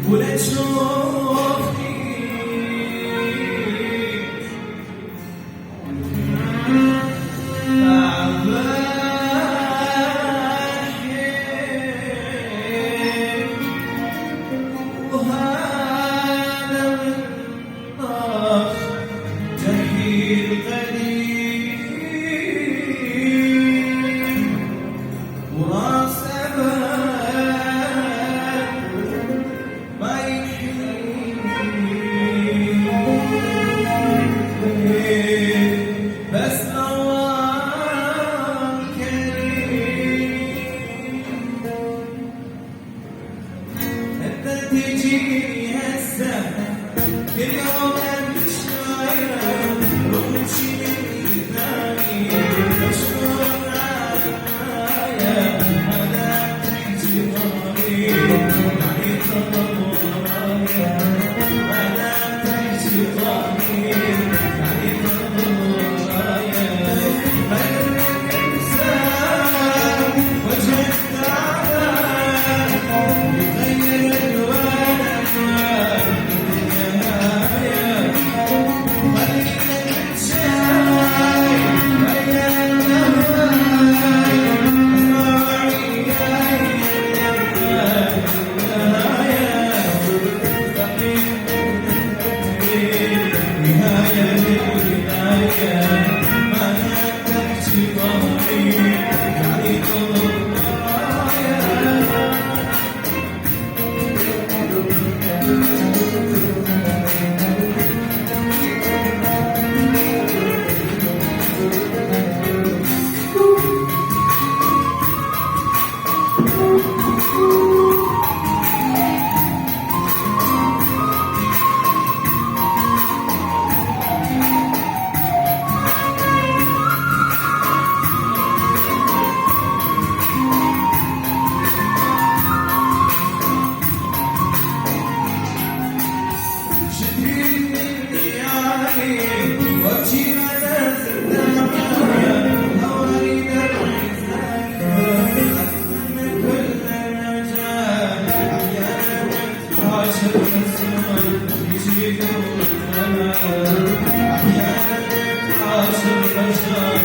ولا تشوفني وهذا من طاف جميل قديم وراس أبد ما يحيي بس الله كريم انت تجيني هسه كل يوم الشايرة وتمشي من ثاني مشغول عنايا انا تحكي ضهري يعني طلب ورايا انا تحكي ضهري يعني طلب ورايا غيرك انسان وجهك تعبان يغير الوان أحيانا عاشر بشر